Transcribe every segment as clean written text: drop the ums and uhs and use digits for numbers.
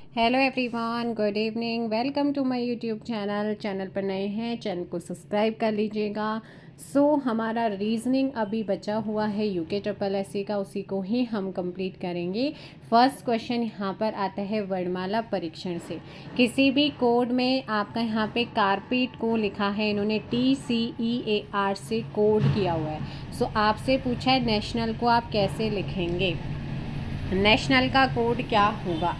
Hello everyone, good evening. Welcome to my YouTube channel पर नए हैं, चैनल को सब्सक्राइब कर लीजिएगा। हमारा रीजनिंग अभी बचा हुआ है यूके ट्रिपल एससी का, उसी को ही हम कंप्लीट करेंगे। फर्स्ट क्वेश्चन यहाँ पर आता है वर्णमाला परीक्षण से। किसी भी कोड में आपका यहाँ पे कारपेट को लिखा है, इन्होंने TCEAR से कोड किया हुआ है। आपसे पूछा है नेशनल को आप कैसे लिखेंगे, नेशनल का कोड क्या होगा।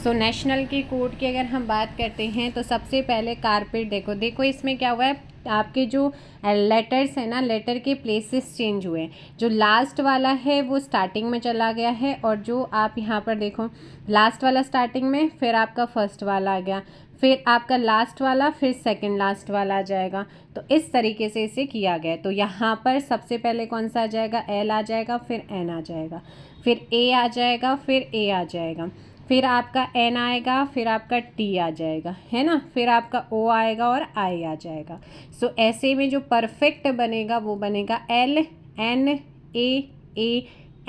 नेशनल के कोड की अगर हम बात करते हैं तो सबसे पहले कारपेट देखो इसमें क्या हुआ है, आपके जो लेटर्स है ना, लेटर के प्लेसेस चेंज हुए हैं। जो लास्ट वाला है वो स्टार्टिंग में चला गया है, और जो आप यहाँ पर देखो लास्ट वाला स्टार्टिंग में, फिर आपका फर्स्ट वाला आ गया, फिर आपका लास्ट वाला, फिर सेकंड लास्ट वाला आ जाएगा। तो इस तरीके से इसे किया गया है। तो यहाँ पर सबसे पहले कौन सा आ जाएगा, एल आ जाएगा, फिर एन आ जाएगा, फिर ए आ जाएगा, फिर ए आ जाएगा, फिर आपका एन आएगा, फिर आपका टी आ जाएगा, है ना, फिर आपका ओ आएगा और आई आ जाएगा। ऐसे में जो परफेक्ट बनेगा वो बनेगा L N A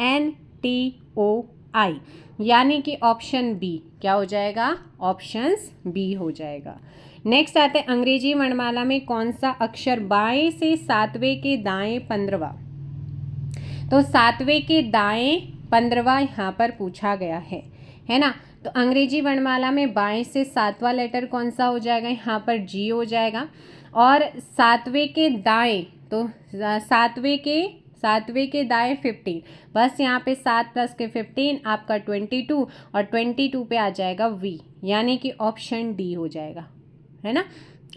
N T O I, यानी कि ऑप्शन बी क्या हो जाएगा, ऑप्शंस बी हो जाएगा। नेक्स्ट आते हैं अंग्रेजी वर्णमाला में कौन सा अक्षर बाएं से सातवें के दाएं 15वां। तो सातवें के दाएं 15वां यहाँ पर पूछा गया है ना। तो अंग्रेजी वर्णमाला में बाएं से सातवां लेटर कौन सा हो जाएगा, यहाँ पर जी हो जाएगा। और सातवें के दाएं, तो सातवें के दाएं 15, बस यहाँ पे 7 प्लस के 15 आपका 22, और 22 पे आ जाएगा वी, यानी कि ऑप्शन डी हो जाएगा, है ना।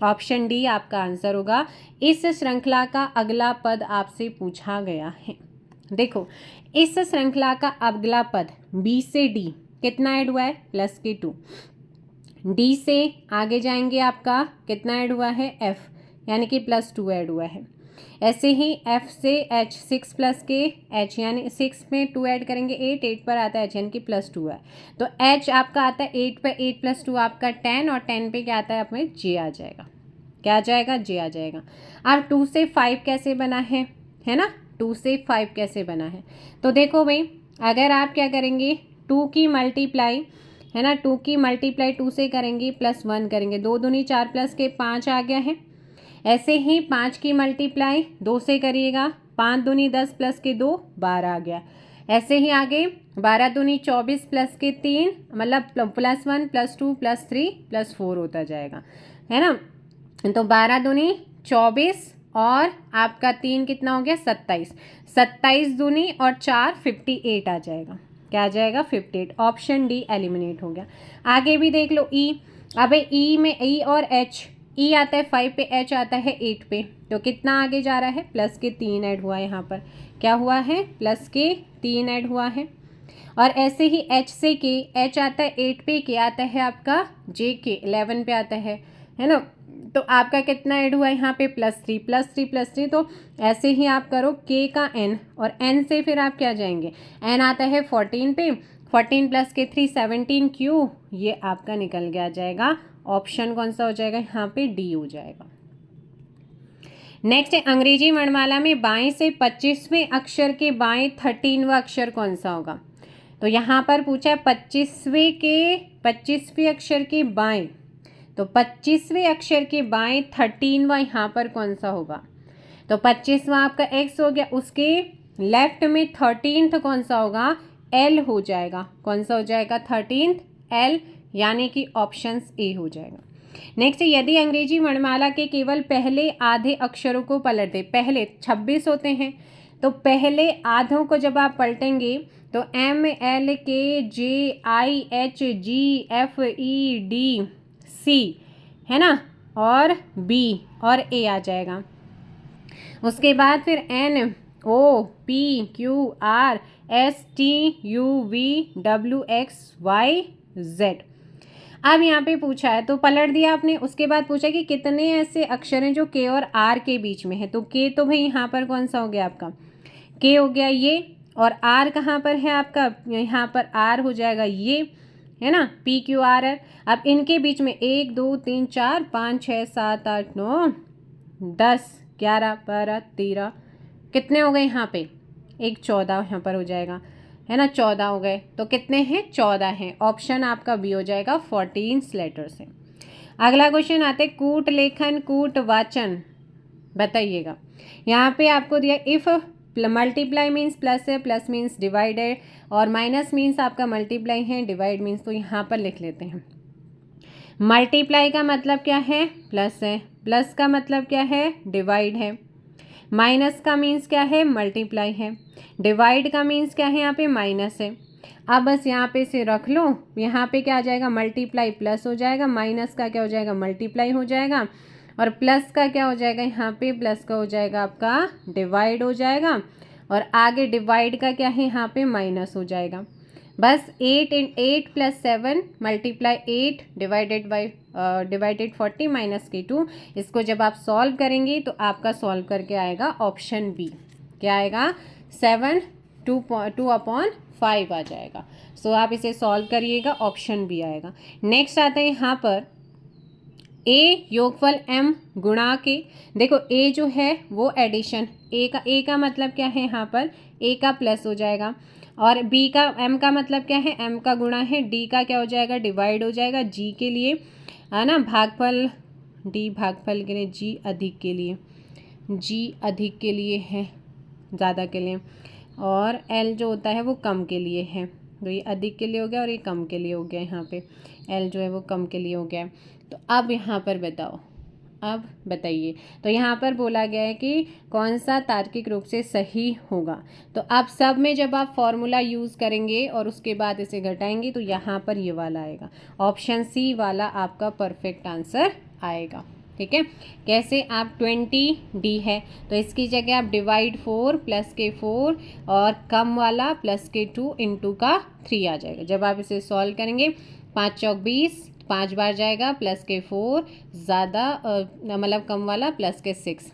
ऑप्शन डी आपका आंसर होगा। इस श्रृंखला का अगला पद आपसे पूछा गया है। देखो इस श्रृंखला का अगला पद बी से डी कितना ऐड हुआ है, प्लस के 2। डी से आगे जाएंगे आपका कितना ऐड हुआ है, एफ, यानी कि प्लस 2 ऐड हुआ है। ऐसे ही एफ से एच 6 प्लस के एच, यानी 6 में 2 ऐड करेंगे 8 पर आता है एच, यानी कि प्लस 2 है। तो एच आपका आता है 8 पे, 8 प्लस 2 आपका 10, और 10 पे क्या आता है आप में जे आ जाएगा, क्या आ जाएगा, जे आ जाएगा। अब 2 से 5 कैसे बना है ना, 2 से 5 कैसे बना है। तो देखो भाई, अगर आप क्या करेंगे, 2 की मल्टीप्लाई, है ना, 2 की मल्टीप्लाई 2 से करेंगे, प्लस 1 करेंगे, 2 दूनी 4 प्लस के 5 आ गया है। ऐसे ही 5 की मल्टीप्लाई 2 से करिएगा, 5 दूनी 10 प्लस के 2 12 आ गया। ऐसे ही आगे 12 दूनी 24 प्लस के 3, मतलब प्लस 1 प्लस 2 प्लस 3 प्लस 4 होता जाएगा, है ना। तो 12 दूनी 24 और आपका 3 कितना हो गया, 27, 27 दूनी और 4 58 आ जाएगा, क्या आ जाएगा, 58। ऑप्शन डी एलिमिनेट हो गया। आगे भी देख लो ई, अबे ई में ई और एच, ई आता है 5 पे, एच आता है 8 पे, तो कितना आगे जा रहा है, प्लस के 3 ऐड हुआ है, यहाँ पर क्या हुआ है, प्लस के 3 ऐड हुआ है। और ऐसे ही एच से के, एच आता है 8 पे, के आता है आपका जे के 11 पे आता है ना। तो आपका कितना ऐड हुआ है यहाँ पे, प्लस 3 प्लस 3 प्लस 3। तो ऐसे ही आप करो के का एन, और एन से फिर आप क्या जाएंगे, एन आता है 14 पे, 14 प्लस के 3 17 क्यू, ये आपका निकल गया जाएगा। ऑप्शन कौन सा हो जाएगा, यहाँ पे डी हो जाएगा। नेक्स्ट है अंग्रेजी वर्णमाला में बाएं से 25वें अक्षर के बाएं 13वां अक्षर कौन सा होगा। तो यहाँ पर पूछा है 25वें अक्षर के बाएं, तो 25वें अक्षर के बाएं 13वां यहाँ पर कौन सा होगा। तो 25वां आपका एक्स हो गया, उसके लेफ्ट में 13th कौन सा होगा, एल हो जाएगा, कौन सा हो जाएगा, 13th एल, यानी कि ऑप्शंस ए हो जाएगा। नेक्स्ट, यदि अंग्रेजी वर्णमाला के केवल पहले आधे अक्षरों को पलट दे, पहले 26 होते हैं, तो पहले आधों को जब आप पलटेंगे तो M L K J I H G F E D C, है ना, और बी और ए आ जाएगा। उसके बाद फिर N O P Q R S T U V W X Y Z. अब यहाँ पे पूछा है तो पलट दिया आपने। उसके बाद पूछा कि कितने ऐसे अक्षर हैं जो के और आर के बीच में है। तो के तो भाई यहाँ पर कौन सा हो गया आपका, के हो गया ये, और आर कहाँ पर है आपका, यहाँ पर आर हो जाएगा ये, है ना, पी क्यू आर है। अब इनके बीच में 1 2 3 4 5 6 7 8 9 10 11 12 13, कितने हो गए यहाँ पे, एक 14 यहाँ पर हो जाएगा, है ना, 14 हो गए, तो कितने हैं, 14 हैं। ऑप्शन आपका बी हो जाएगा 14 लेटर से। अगला क्वेश्चन आते हैं कूट लेखन कूट वाचन, बताइएगा। यहाँ पे आपको दिया इफ़ मल्टीप्लाई मीन्स प्लस है, प्लस मीन्स डिवाइडेड, और माइनस मीन्स आपका मल्टीप्लाई है, डिवाइड मीन्स तो यहाँ पर लिख लेते हैं। मल्टीप्लाई का मतलब क्या है, प्लस है, प्लस का मतलब क्या है, डिवाइड है, माइनस का मीन्स क्या है, मल्टीप्लाई है, डिवाइड का मीन्स क्या है, यहाँ पे माइनस है। अब बस यहाँ पे से रख लो, यहाँ पे क्या आ जाएगा, मल्टीप्लाई प्लस हो जाएगा, माइनस का क्या हो जाएगा, मल्टीप्लाई हो जाएगा, और प्लस का क्या हो जाएगा, यहाँ पे प्लस का हो जाएगा आपका डिवाइड हो जाएगा, और आगे डिवाइड का क्या है, यहाँ पे माइनस हो जाएगा। बस 8 प्लस 7 मल्टीप्लाई 8 डिवाइडेड 40 माइनस के 2, इसको जब आप सॉल्व करेंगे तो आपका सॉल्व करके आएगा ऑप्शन बी, क्या आएगा, 7 2/5 आ जाएगा। सो आप इसे सॉल्व करिएगा, ऑप्शन बी आएगा। नेक्स्ट आता है यहाँ पर ए योगफल m गुणा के, देखो ए जो है वो एडिशन, ए का मतलब क्या है, यहाँ पर ए का प्लस हो जाएगा, और बी का m का मतलब क्या है, m का गुणा है, डी का क्या हो जाएगा, डिवाइड हो जाएगा, जी के लिए है ना, भागफल, डी भागफल के लिए, जी अधिक के लिए, जी अधिक के लिए है, ज़्यादा के लिए, और एल जो होता है वो कम के लिए है। तो ये अधिक के लिए हो गया और ये कम के लिए हो गया, यहाँ पे एल जो है वो कम के लिए हो गया। तो अब यहाँ पर बताओ, अब बताइए, तो यहाँ पर बोला गया है कि कौन सा तार्किक रूप से सही होगा। तो अब सब में जब आप फॉर्मूला यूज़ करेंगे और उसके बाद इसे घटाएंगे तो यहाँ पर ये वाला आएगा, ऑप्शन सी वाला आपका परफेक्ट आंसर आएगा। ठीक है, कैसे, आप 20 डी है तो इसकी जगह आप डिवाइड 4 प्लस के 4 और कम वाला प्लस के 2 इंटू का 3 आ जाएगा। जब आप इसे सॉल्व करेंगे 5 चौक 20, 5 बार जाएगा, प्लस के 4 ज़्यादा मतलब कम वाला प्लस के 6।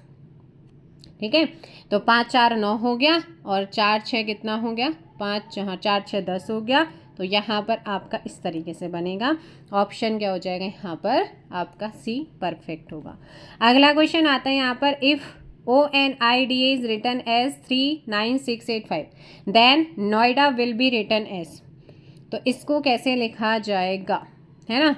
ठीक है, तो 5 4 9 हो गया, और 4 6 कितना हो गया, 5 4 6 10 हो गया। तो यहाँ पर आपका इस तरीके से बनेगा, ऑप्शन क्या हो जाएगा, यहाँ पर आपका सी परफेक्ट होगा। अगला क्वेश्चन आता है यहाँ पर, if ONIDA is written as 39685 then Noida will be written as, तो इसको कैसे लिखा जाएगा, है ना।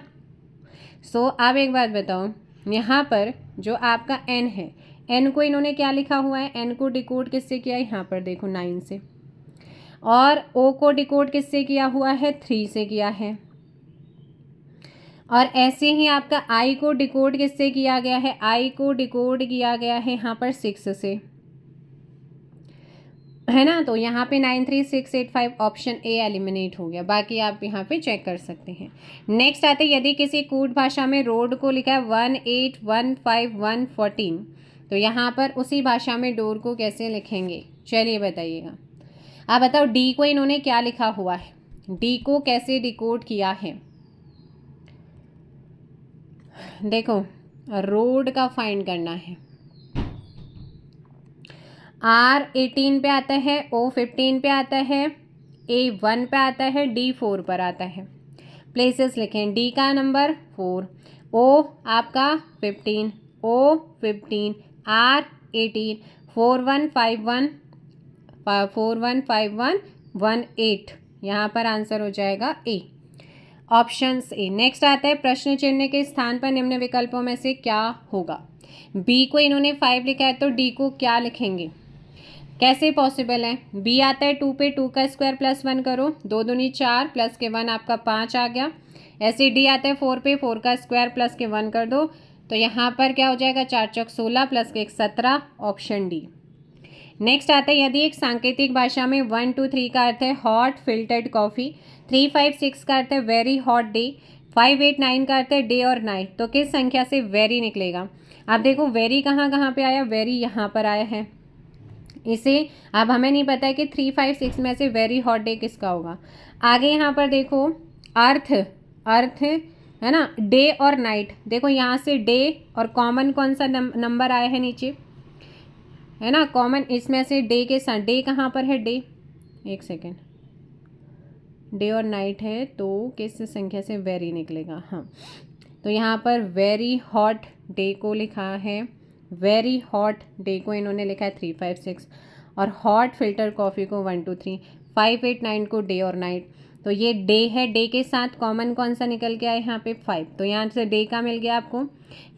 सो अब एक बात बताओ, यहाँ पर जो आपका n है, n को इन्होंने क्या लिखा हुआ है, n को डिकोड किससे किया है, यहाँ पर देखो 9 से, और o को डिकोड किससे किया हुआ है, 3 से किया है, और ऐसे ही आपका i को डिकोड किससे किया गया है, i को डिकोड किया गया है यहाँ पर 6 से, है ना। तो यहाँ पे 93685 ऑप्शन ए एलिमिनेट हो गया, बाकी आप यहाँ पे चेक कर सकते हैं। नेक्स्ट आते हैं, यदि किसी कूट भाषा में रोड को लिखा है 1815114, तो यहाँ पर उसी भाषा में डोर को कैसे लिखेंगे, चलिए बताइएगा। आप बताओ डी को इन्होंने क्या लिखा हुआ है, डी को कैसे डिकोड किया है, देखो रोड का फाइंड करना है, R 18 पे आता है, O 15 पे आता है, A 1 पे आता है, D 4 पर आता है। प्लेसेस लिखें, D का नंबर 4, O आपका 15, O 15, R 18, 415118, यहाँ पर आंसर हो जाएगा A, ऑप्शन ए। नेक्स्ट आता है, प्रश्न चिन्ह के स्थान पर निम्न विकल्पों में से क्या होगा। B को इन्होंने 5 लिखा है तो D को क्या लिखेंगे, कैसे पॉसिबल है, बी आता है 2 पे 2 का स्क्वायर प्लस 1 करो, 2 दूनी 4 प्लस के 1 आपका 5 आ गया। ऐसे डी आता है 4 पे 4 का स्क्वायर प्लस के 1 कर दो, तो यहाँ पर क्या हो जाएगा, 4 चौक 16 प्लस के 1 17, ऑप्शन डी। नेक्स्ट आता है, यदि एक सांकेतिक भाषा में 1 2 3 का अर्थ है हॉट फिल्टर्ड कॉफ़ी, 3 5 6 का अर्थ है वेरी हॉट डे, 5 8 9 का अर्थ है डे और नाइट, तो किस संख्या से वेरी निकलेगा। आप देखो वेरी कहाँ कहाँ पे आया, वेरी यहाँ पर आया है, इसे अब हमें नहीं पता है कि 3 5 6 में से वेरी हॉट डे किसका होगा। आगे यहाँ पर देखो अर्थ, अर्थ है ना, डे और नाइट, देखो यहाँ से डे और कॉमन कौन सा नंबर आया है नीचे, है ना, कॉमन इसमें से डे के साथ, डे कहाँ पर है, डे, एक सेकेंड, डे और नाइट है तो किस संख्या से वेरी निकलेगा, हाँ, तो यहाँ पर वेरी हॉट डे को लिखा है, वेरी हॉट डे को इन्होंने लिखा है 3 5 6, और हॉट फिल्टर कॉफ़ी को 1 2 3, 5 8 9 को डे और नाइट, तो ये डे है, डे के साथ कॉमन कौन सा निकल के आया यहाँ पे 5, तो यहाँ से डे का मिल गया आपको।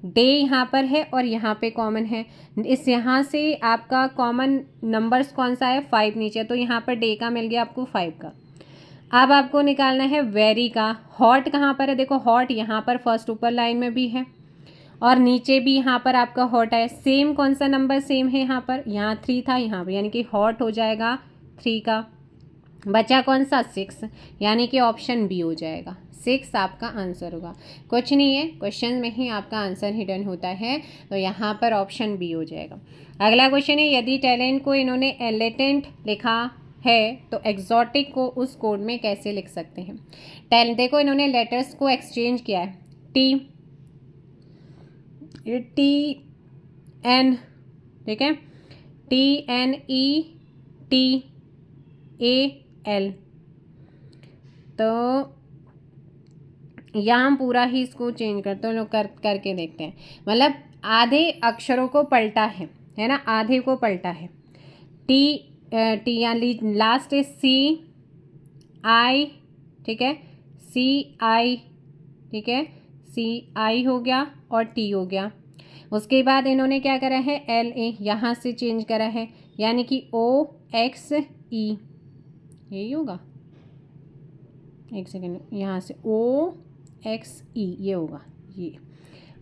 डे यहाँ पर है और यहाँ पे कॉमन है, इस यहाँ से आपका कॉमन नंबर्स कौन सा है 5 नीचे, तो यहाँ पर डे का मिल गया आपको 5 का। अब आपको निकालना है वेरी का। हॉट कहाँ पर है, देखो हॉट यहाँ पर फर्स्ट ऊपर लाइन में भी है और नीचे भी यहाँ पर आपका हॉट है। सेम कौन सा नंबर सेम है यहाँ पर, यहाँ 3 था यहाँ पर, यानी कि हॉट हो जाएगा 3 का। बचा कौन सा 6, यानी कि ऑप्शन बी हो जाएगा, 6 आपका आंसर होगा। कुछ नहीं है, क्वेश्चन में ही आपका आंसर हिडन होता है, तो यहाँ पर ऑप्शन बी हो जाएगा। अगला क्वेश्चन है, यदि टैलेंट को इन्होंने लेटेंट लिखा है तो एग्जॉटिक को उस कोड में कैसे लिख सकते हैं। टैलेंट देखो इन्होंने लेटर्स को एक्सचेंज किया है, TN, ठीक है, TNETAL, तो यहाँ हम पूरा ही इसको चेंज करते हैं, लोग करके देखते हैं। मतलब आधे अक्षरों को पलटा है ना, आधे को पलटा है। टी यहाँ लास्ट है CI, ठीक है, CI, ठीक है, CI हो गया और T हो गया। उसके बाद इन्होंने क्या करा है, LA यहाँ से चेंज करा है, यानी कि OXE, यही होगा, एक सेकेंड, यहाँ से OXE ये होगा, ये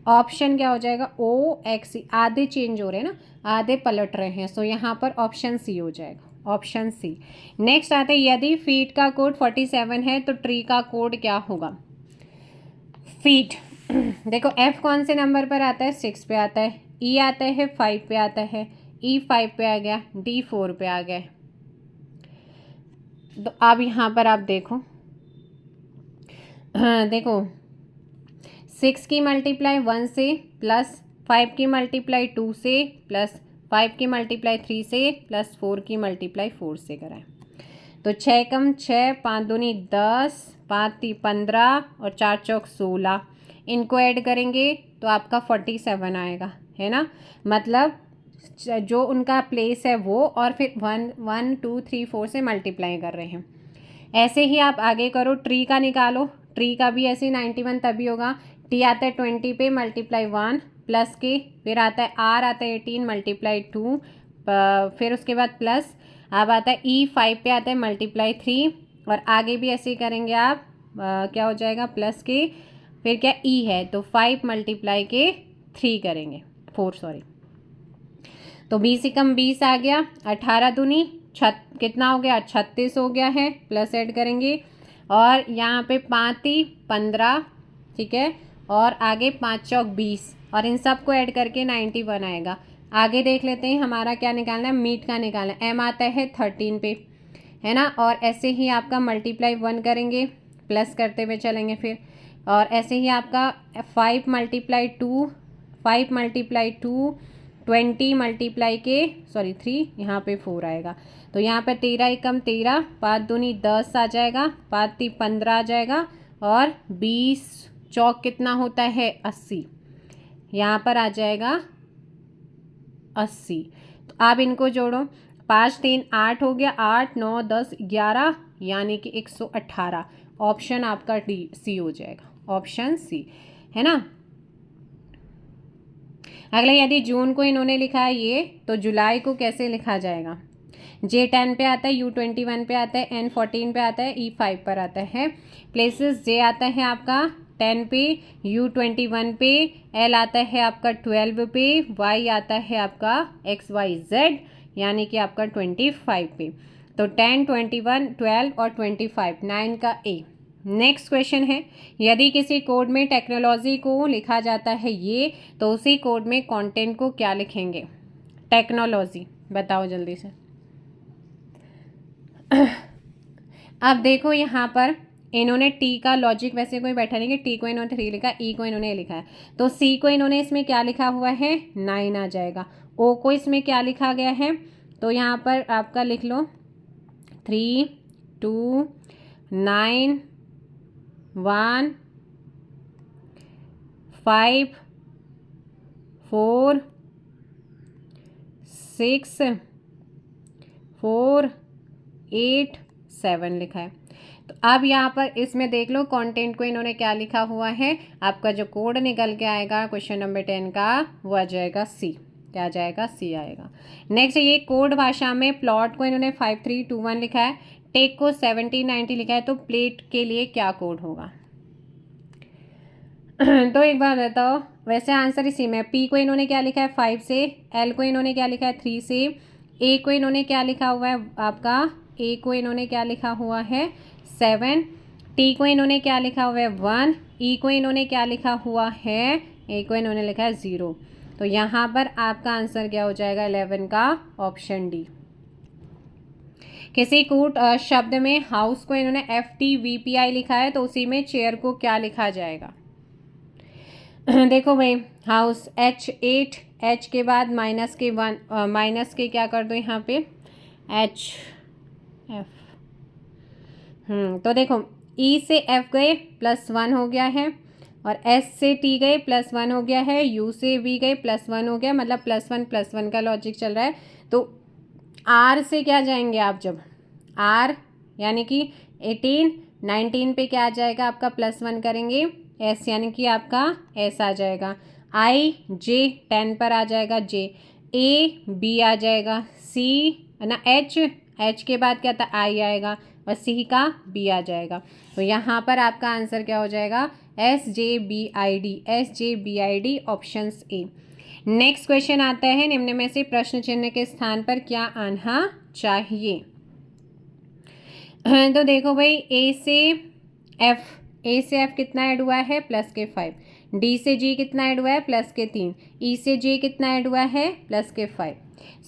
ऑप्शन क्या हो जाएगा OXE, आधे चेंज हो रहे हैं ना, आधे पलट रहे हैं, सो यहाँ पर ऑप्शन सी हो जाएगा, ऑप्शन सी। नेक्स्ट आते हैं, यदि फीट का कोड 47 है तो ट्री का कोड क्या होगा। फीट देखो F कौन से नंबर पर आता है, 6 पे आता है, E आता है 5 पे आता है, E 5 पे आ गया, D 4 पे आ गया। तो अब यहाँ पर आप देखो, देखो 6 की मल्टीप्लाई 1 से, प्लस 5 की मल्टीप्लाई 2 से, प्लस 5 की मल्टीप्लाई 3 से, प्लस 4 की मल्टीप्लाई 4 से कराएं। तो 6 कम 6, 5 दूनी 10, 5 ती 15 और 4 चौक 16, इनको ऐड करेंगे तो आपका 47 आएगा, है ना। मतलब जो उनका प्लेस है वो, और फिर 1 2 3 4 से मल्टीप्लाई कर रहे हैं। ऐसे ही आप आगे करो, ट्री का निकालो, ट्री का भी ऐसे 91 तभी होगा। टी आता है 20 पे मल्टीप्लाई 1 प्लस के, फिर आता है आर आता है 18 मल्टीप्लाई 2, फिर उसके बाद प्लस, अब आता है ई 5 पे आता है मल्टीप्लाई 3, और आगे भी ऐसे ही करेंगे आप, क्या हो जाएगा प्लस के, फिर क्या ई है तो 5 मल्टीप्लाई के 3 करेंगे, 4 सॉरी, तो 20 कम 20 आ गया, 18 दूनी कितना हो गया 36 हो गया है, प्लस ऐड करेंगे, और यहाँ पे 5 15, ठीक है, और आगे 5 चौक 20, और इन सब को ऐड करके 91 आएगा। आगे देख लेते हैं हमारा क्या निकालना है, मीट का निकालना है। एम आता है 13 पे, है ना, और ऐसे ही आपका मल्टीप्लाई 1 करेंगे, प्लस करते हुए चलेंगे फिर, और ऐसे ही आपका 5 मल्टीप्लाई 2, 5 मल्टीप्लाई 2 20 मल्टीप्लाई के सॉरी 3, यहाँ पे 4 आएगा, तो यहाँ पे 13 एकम 13, 5 दूनी 10 आ जाएगा, 5 ती 15 आ जाएगा, और 20 चौक कितना होता है 80, यहाँ पर आ जाएगा 80। तो आप इनको जोड़ो, 5 3 8 हो गया, 8 9 10 11, यानी कि 118, ऑप्शन आपका सी हो जाएगा, ऑप्शन सी, है ना। अगला, यदि जून को इन्होंने लिखा है ये, तो जुलाई को कैसे लिखा जाएगा। J 10 पे आता है, U 21 पे आता है, N 14 पे आता है, E 5 पर आता है। प्लेसेस J आता है आपका 10 पे, U 21 पे, L आता है आपका 12 पे, Y आता है आपका XYZ, यानी कि आपका 25 पे। तो 10 21 12 और 25, 9 का A। नेक्स्ट क्वेश्चन है, यदि किसी कोड में टेक्नोलॉजी को लिखा जाता है ये, तो उसी कोड में कंटेंट को क्या लिखेंगे। टेक्नोलॉजी बताओ जल्दी से। अब देखो यहाँ पर इन्होंने टी का लॉजिक वैसे कोई बैठा नहीं कि टी को इन्होंने 3 लिखा, ई को इन्होंने लिखा है, तो सी को इन्होंने इसमें क्या लिखा हुआ है 9 आ जाएगा। ओ को इसमें क्या लिखा गया है, तो यहाँ पर आपका लिख लो 3 2 9 1 5 4 6 4 8 7 लिखा है। तो अब यहाँ पर इसमें देख लो कंटेंट को इन्होंने क्या लिखा हुआ है, आपका जो कोड निकल के आएगा क्वेश्चन नंबर 10 का वो आ जाएगा सी। क्या आ जाएगा? सी आएगा। नेक्स्ट ये कोड भाषा में प्लॉट को इन्होंने 5321 लिखा है, टेक को 1790 लिखा है, तो प्लेट के लिए क्या कोड होगा? तो एक बार बताओ, वैसे आंसर इसी में, पी को इन्होंने क्या लिखा है 5 से, एल को इन्होंने क्या लिखा है 3 से, ए को इन्होंने क्या लिखा हुआ है आपका, ए को इन्होंने क्या लिखा हुआ है 7, टी को इन्होंने क्या लिखा हुआ है 1, ई को इन्होंने क्या लिखा हुआ है, ए को इन्होंने लिखा है 0। तो यहाँ पर आपका आंसर क्या हो जाएगा 11 का ऑप्शन डी। किसी कूट शब्द में हाउस को इन्होंने FTVPI लिखा है, तो उसी में चेयर को क्या लिखा जाएगा? देखो भाई, हाउस H8, H के बाद माइनस के 1, माइनस के क्या कर दो यहाँ पे HF। तो देखो E से F गए +1 हो गया है, और S से T गए +1 हो गया है, U से V गए +1 हो गया, मतलब +1 का लॉजिक चल रहा है। तो R से क्या जाएंगे आप, जब R यानी कि 18, 19 पे क्या आ जाएगा आपका +1 करेंगे, S यानी कि आपका S आ जाएगा, I J 10 पर आ जाएगा J, A B आ जाएगा, C ना H के बाद क्या था I आएगा, और C का B आ जाएगा। तो यहाँ पर आपका आंसर क्या हो जाएगा SJBID options A. Next question आता है, निम्न में से प्रश्न चिन्ह के स्थान पर क्या आना चाहिए? तो देखो भाई, ए से F कितना ऐड हुआ है +5, D से G कितना ऐड हुआ है +3, E से J कितना ऐड हुआ है +5।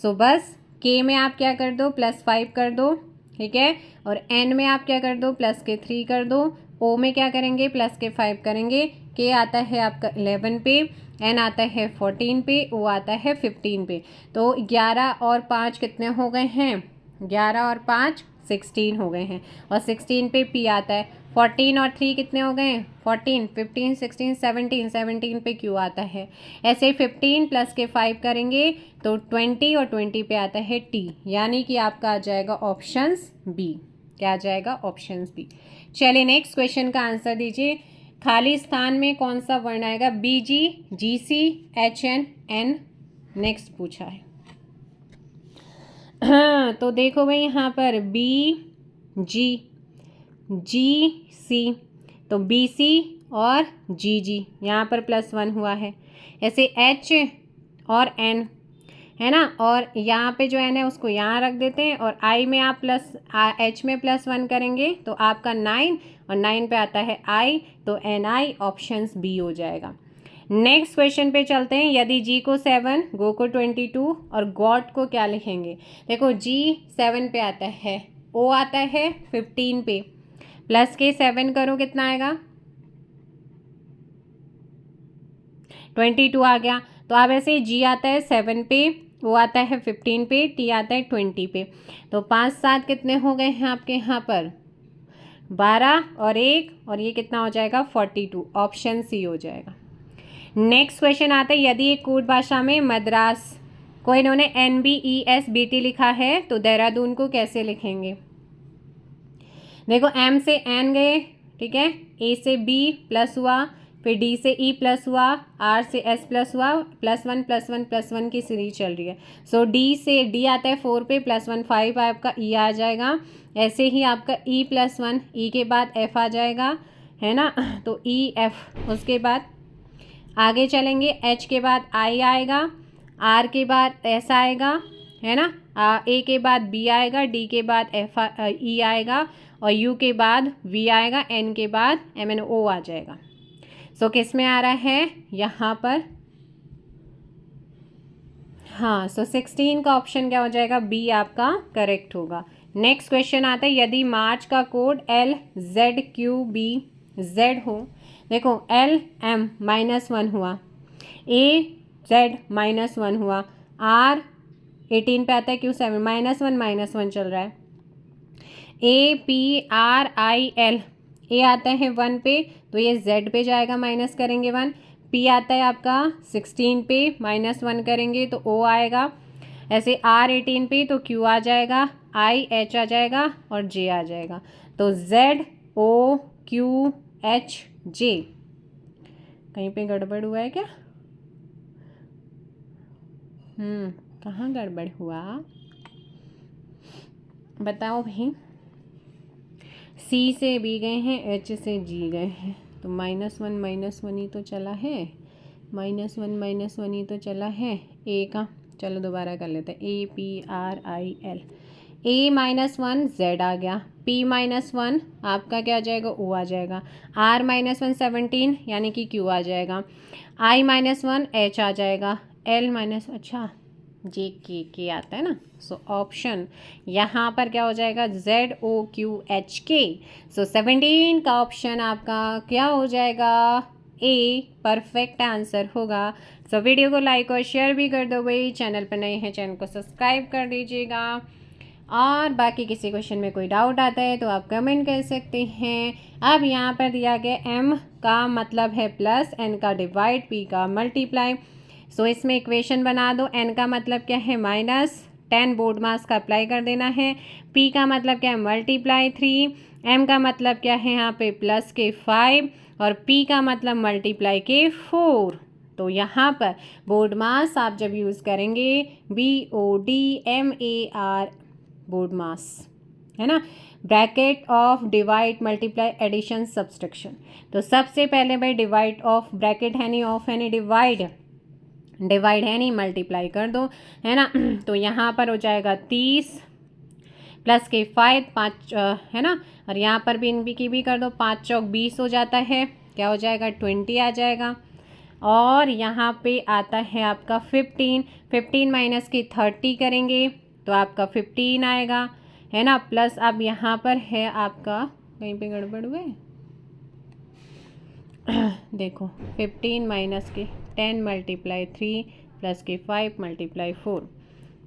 सो बस K में आप क्या कर दो +5 कर दो, ठीक है, और N में आप क्या कर दो +3 कर दो, O में क्या करेंगे +5 करेंगे, K आता है आपका 11 पे, N आता है 14 पे, O आता है 15 पे। तो 11 और 5 कितने हो गए हैं, 11 और 5 16 हो गए हैं, और 16 पे P आता है, 14 और 3 कितने हो गए 14, 15 16 17, 17 पे Q आता है। ऐसे 15 + के 5 करेंगे तो 20, और 20 पे आता है T, यानी कि आपका आ जाएगा ऑप्शंस बी। क्या आ जाएगा? Options B. चलिए नेक्स्ट क्वेश्चन का आंसर दीजिए। खाली स्थान में कौन सा वर्ण आएगा? BG, GC, HN, N। Next पूछा है। हाँ, तो देखो भाई यहाँ पर BG, GC, तो BC और GG यहाँ पर +1 हुआ है। ऐसे H और N है ना, और यहाँ पे जो N है उसको यहाँ रख देते हैं, और I में आप H में +1 करेंगे तो आपका 9, और 9 पे आता है I, तो NI ऑप्शंस बी हो जाएगा। नेक्स्ट क्वेश्चन पे चलते हैं। यदि G को 7, गो को 22 और गॉड को क्या लिखेंगे? देखो G 7 पे आता है, O आता है 15 पे, प्लस के 7 करो कितना आएगा 22 आ गया। तो अब ऐसे G आता है 7 पे, O आता है 15 पे, T आता है 20 पे, तो 5 7 कितने हो गए हैं आपके यहाँ पर 12 और 1, और ये कितना हो जाएगा 42, ऑप्शन सी हो जाएगा। नेक्स्ट क्वेश्चन आता है। यदि एक कूट भाषा में मद्रास को इन्होंने NBESBT लिखा है तो देहरादून को कैसे लिखेंगे? देखो M से N गए, ठीक है, A से B प्लस हुआ, फिर D से E प्लस हुआ, R से S प्लस हुआ, +1 की सीरीज चल रही है। सो D से D आता है 4 पे, +1 5 आपका E आ जाएगा। ऐसे ही आपका E +1, E के बाद F आ जाएगा, है ना, तो E F। उसके बाद आगे चलेंगे, H के बाद I आएगा, R के बाद S आएगा, है ना, A के बाद B आएगा, D के बाद E आएगा, और U के बाद V आएगा, N के बाद MNO आ जाएगा। सो किस में आ रहा है यहाँ पर? हाँ, सो 16 का ऑप्शन क्या हो जाएगा? बी आपका करेक्ट होगा। नेक्स्ट क्वेश्चन आता है। यदि मार्च का कोड LZQBZ हो, देखो LM -1 हुआ, AZ -1 हुआ, R 18 पे आता है, Q7 -1 चल रहा है, APRIL, A आता है 1 पे, तो ये Z पे जाएगा, माइनस करेंगे 1, P आता है आपका 16 पे, -1 करेंगे तो O आएगा, ऐसे R 18 पे तो Q आ जाएगा, आई एच आ जाएगा और जे आ जाएगा। तो ZOQHJ, कहीं पे गड़बड़ हुआ है क्या? कहाँ गड़बड़ हुआ बताओ भाई। सी से बी गए हैं, एच से जी गए हैं, तो -1 ही तो चला है, -1 ही तो चला है ए का। चलो दोबारा कर लेते हैं, APRIL, A-1 Z आ गया, P-1 आपका क्या आ जाएगा, O आ जाएगा, R-1 17 यानी कि Q आ जाएगा, I-1 H आ जाएगा, L- अच्छा जे के आता है ना। सो ऑप्शन यहाँ पर क्या हो जाएगा, ZOQHK। सो 17 का ऑप्शन आपका क्या हो जाएगा, ए परफेक्ट आंसर होगा। सो वीडियो को लाइक और शेयर भी कर दो भाई, चैनल पर नए हैं चैनल को सब्सक्राइब कर दीजिएगा, और बाकी किसी क्वेश्चन में कोई डाउट आता है तो आप कमेंट कर सकते हैं। अब यहाँ पर दिया गया m का मतलब है प्लस, n का डिवाइड, p का मल्टीप्लाई। सो इसमें इक्वेशन बना दो, n का मतलब क्या है -10 बोर्ड मास का अप्लाई कर देना है, p का मतलब क्या है मल्टीप्लाई 3, m का मतलब क्या है यहाँ पे प्लस के 5 और p का मतलब मल्टीप्लाई के 4। तो यहाँ पर बोर्ड मास आप जब यूज़ करेंगे BODMAR बोर्ड मास है ना, bracket of divide multiply addition subtraction. तो सबसे पहले भाई डिवाइड ऑफ, ब्रैकेट है नहीं, ऑफ है नहीं, डिवाइड है नहीं, मल्टीप्लाई कर दो है ना। तो यहाँ पर हो जाएगा 30 प्लस के 5 है ना, और यहाँ पर भी इनकी की भी कर दो, 5 चौक 20 हो जाता है, क्या हो जाएगा 20 आ जाएगा। और यहाँ पे आता है आपका 15 माइनस के 30 करेंगे तो आपका 15 आएगा है ना, प्लस अब यहाँ पर है आपका, कहीं पे गड़बड़ हुए देखो, 15 माइनस के 10 मल्टीप्लाई 3 प्लस के 5 मल्टीप्लाई 4,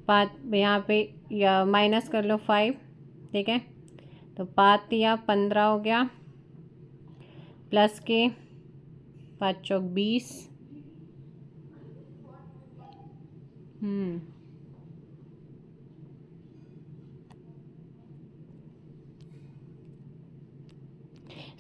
5 यहाँ पे या माइनस कर लो 5, ठीक है, तो 5 या 15 हो गया, प्लस के 5 चौक 20,